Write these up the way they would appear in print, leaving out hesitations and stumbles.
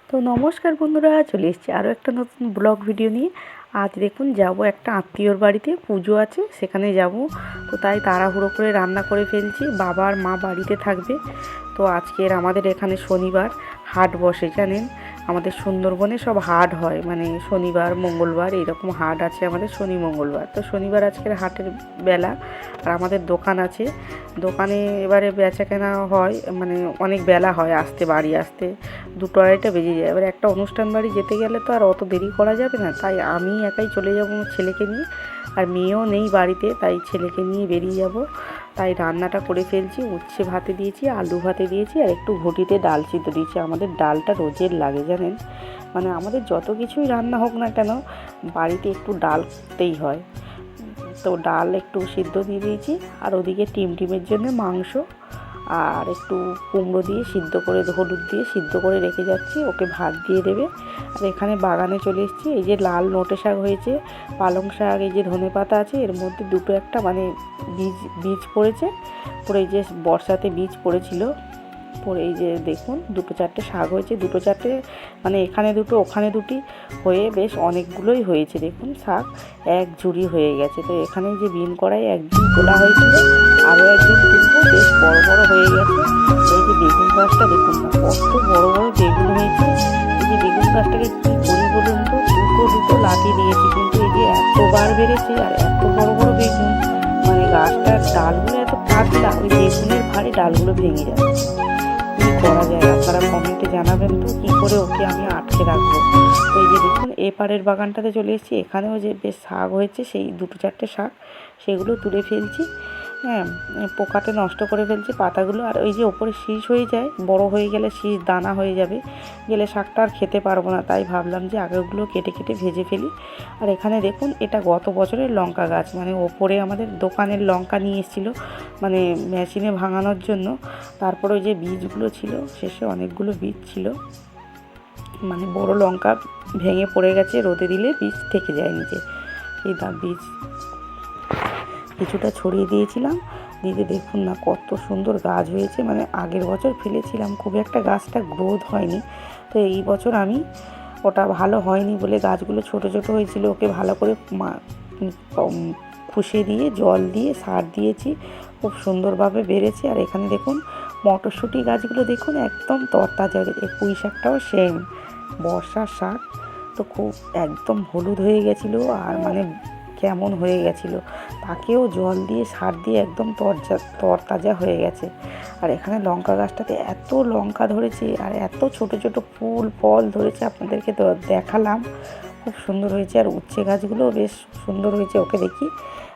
তো নমস্কার বন্ধুরা, চলে এসেছি আরও একটা নতুন ব্লগ ভিডিও নিয়ে। আজ দেখুন যাব একটা আত্মীয়র বাড়িতে, পুজো আছে, সেখানে যাব। তো তাই তাড়াহুড়ো করে রান্না করে ফেলছি। বাবা আর মা বাড়িতে থাকবে। তো আজকের আমাদের এখানে শনিবার হাট বসে, জানেন। আমাদের সুন্দরবনে সব হাট হয়, মানে শনিবার মঙ্গলবার এইরকম হাট আছে আমাদের, শনি মঙ্গলবার। তো শনিবার আজকের হাটের বেলা, আর আমাদের দোকান আছে। দোকানে এবারে বেচা কেনা হয়, মানে অনেক বেলা হয় আসতে, বাড়ি আসতে 2-2:30 বেজে যায়। এবার একটা অনুষ্ঠান বাড়ি যেতে গেলে তো আর অত দেরি করা যাবে না, তাই আমি একাই চলে যাব আমার ছেলেকে নিয়ে। আর মেয়েও নেই বাড়িতে, তাই ছেলেকে নিয়ে বেরিয়ে যাব। তাই রান্নাটা করে ফেলছি। উচ্ছে ভাতে দিয়েছি, আলু ভাতে দিয়েছি, আর একটু ঘটিতে ডাল সিদ্ধ দিয়েছি। আমাদের ডালটা রোজের লাগে, জানেন। মানে আমাদের যত কিছুই রান্না হোক না কেন, বাড়িতে একটু ডাল করতেই হয়। তো ডাল একটু সিদ্ধ দিয়ে দিয়েছি। আর ওদিকে টিমের জন্য মাংস আর একটু কুমড়ো দিয়ে সিদ্ধ করে, হলুদ দিয়ে সিদ্ধ করে রেখে যাচ্ছি, ওকে ভাত দিয়ে দেবে। আর এখানে বাগানে চলে এসেছি। এই যে লাল নোটে শাক হয়েছে, পালং শাক, এই যে ধনে পাতা আছে, এর মধ্যে দুটো একটা মানে বীজ পড়েছে। পরে এই যে বর্ষাতে বীজ পড়েছিল, পরে এই যে দেখুন 2-4টে শাক হয়েছে, 2-4টে মানে এখানে দুটো ওখানে দুটি হয়ে বেশ অনেকগুলোই হয়েছে। দেখুন শাক এক ঝুড়ি হয়ে গেছে। তো এখানে যে বিন কড়াই একদিন তোলা হয়েছিল, আরও একদিন তুলবো, বেশ বড় বড় হয়ে গেছে। এই যে বেগুন গাছটা দেখুন না, কত বড় বড় বেগুন হয়েছে। এই যে বেগুন গাছটাকে কী করি বলুন তো, দুটো লাঠি দিয়েছি, কিন্তু এই যে এতবার বেড়েছে আর এত বড় বড় বেগুন, মানে গাছটার ডালগুলো এত পাতলা, ওই বেগুনের ভারে ডালগুলো ভেঙে যাচ্ছে। কী করা যায়, আপনারা কমেন্টে জানাবেন তো কী করে ওকে আমি আটকে রাখবো। তো এই যে দেখুন এপারের বাগানটাতে চলে এসেছি, এখানেও যে বেশ শাক হয়েছে, সেই 2-4টে শাক, সেগুলো তুলে ফেলছি। হ্যাঁ, পোকাতে নষ্ট করে ফেলছি পাতাগুলো। আর ওই যে ওপরে শীষ হয়ে যায়, বড় হয়ে গেলে শীষ দানা হয়ে যাবে, গেলে শাকটা আর খেতে পারবো না। তাই ভাবলাম যে আগেগুলো কেটে কেটে ভেজে ফেলি। আর এখানে দেখুন এটা গত বছরের লঙ্কা গাছ, মানে ওপরে আমাদের দোকানের লঙ্কা নিয়ে এসেছিলো, মানে মেশিনে ভাঙানোর জন্য। তারপরে ওই যে বীজগুলো ছিল, শেষে অনেকগুলো বীজ ছিল, মানে বড় লঙ্কা ভেঙে পড়ে গেছে, রোদে দিলে বীজ থেকে যায় নিচে। এই বীজ কিছুটা ছড়িয়ে দিয়েছিলাম, দিয়ে দেখুন না কত সুন্দর গাছ হয়েছে। মানে আগের বছর ফেলেছিলাম, খুব একটা গাছটা গ্রোথ হয়নি। তো এই বছর আমি, ওটা ভালো হয়নি বলে গাছগুলো ছোট ছোট হয়েছিল, ওকে ভালো করে খুশে দিয়ে জল দিয়ে সার দিয়েছি, খুব সুন্দরভাবে বেড়েছে। আর এখানে দেখুন মটরশুঁটি গাছগুলো দেখুন একদম তরতাজা। এই পুঁই শাকটাও সেম, বর্ষার শাক, তো খুব একদম হলুদ হয়ে গেছিলো, আর মানে কেমন হয়ে গেছিলো, তাকেও জল দিয়ে সার দিয়ে একদম তরতাজা হয়ে গেছে। আর এখানে লঙ্কা গাছটাতে এত লঙ্কা ধরেছে, আর এত ছোট ছোট ফুল ফল ধরেছে, আপনাদেরকে তো দেখালাম, খুব সুন্দর হয়েছে। আর উচ্ছে গাছগুলোও বেশ সুন্দর হয়েছে। ওকে দেখি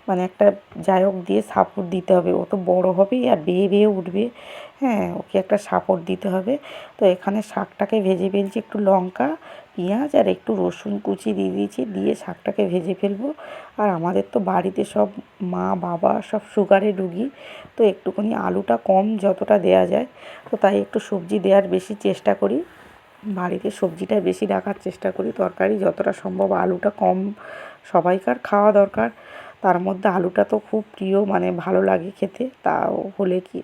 মানে একটা যাই হোক দিয়ে সাপোর্ট দিতে হবে, ও তো বড় হবেই আর বেয়ে বেয়ে উঠবে। হ্যাঁ, ওকে একটা সাপোর্ট দিতে হবে। তো এখানে শাকটাকে ভেজে ফেলছি, একটু লঙ্কা, পেঁয়াজ আর একটু রসুন কুচি দিয়ে দিয়েছি, দিয়ে শাকটাকে ভেজে ফেলবো। আর আমাদের তো বাড়িতে সব মা বাবা সব সুগারের রুগী, তো একটুখানি আলুটা কম যতটা দেয়া যায়, তো তাই একটু সবজি দেওয়ার বেশি চেষ্টা করি, বাড়িতে সবজিটা বেশি রাখার চেষ্টা করি, তরকারি যতটা সম্ভব আলুটা কম, সবাইকার খাওয়া দরকার, তার মধ্যে আলুটা তো খুব প্রিয়, মানে ভালো লাগে খেতে। তাও হলে কি,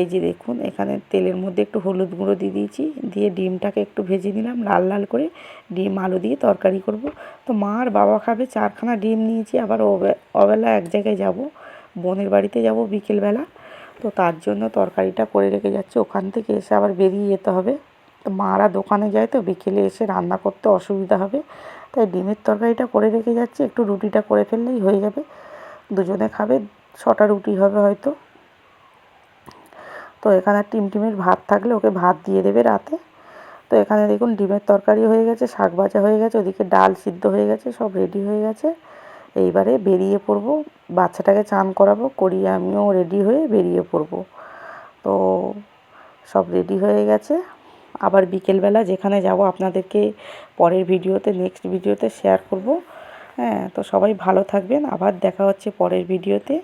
এই যে দেখুন এখানে তেলের মধ্যে একটু হলুদ গুঁড়ো দিয়ে দিয়েছি, দিয়ে ডিমটাকে একটু ভেজে নিলাম লাল লাল করে, ডিম আলু দিয়ে তরকারি করব। তো মা আর বাবা খাবে, 4খানা ডিম নিয়েছি। আবার ওবেলা এক জায়গায় যাব, বোনের বাড়িতে যাব বিকেলবেলা, তো তার জন্য তরকারিটা করে রেখে যাচ্ছে, ওখান থেকে এসে আবার বেরিয়ে যেতে হবে। তো মারা দোকানে যায়, তো বিকেলে এসে রান্না করতে অসুবিধা হবে, তাই ডিমের তরকারিটা করে রেখে যাচ্ছে। একটু রুটিটা করে ফেললেই হয়ে যাবে, দুজনে খাবে, 6টা রুটি হবে হয়তো। তো এখানে টিমের ভাত থাকলে ওকে ভাত দিয়ে দেবে রাতে। তো এখানে দেখুন ডিমের তরকারি হয়ে গেছে, শাক ভাজা হয়ে গেছে, ওদিকে ডাল সিদ্ধ হয়ে গেছে, সব রেডি হয়ে গেছে। এইবারে বেরিয়ে পড়বো, বাচ্চাটাকে চান করাবো, করিয়ে আমিও রেডি হয়ে বেরিয়ে পড়বো। তো সব রেডি হয়ে গেছে, আবার বিকেলবেলা যেখানে যাব আপনাদেরকে পরের ভিডিওতে, নেক্সট ভিডিওতে শেয়ার করব। হ্যাঁ, তো সবাই ভালো থাকবেন, আবার দেখা হচ্ছে পরের ভিডিওতে।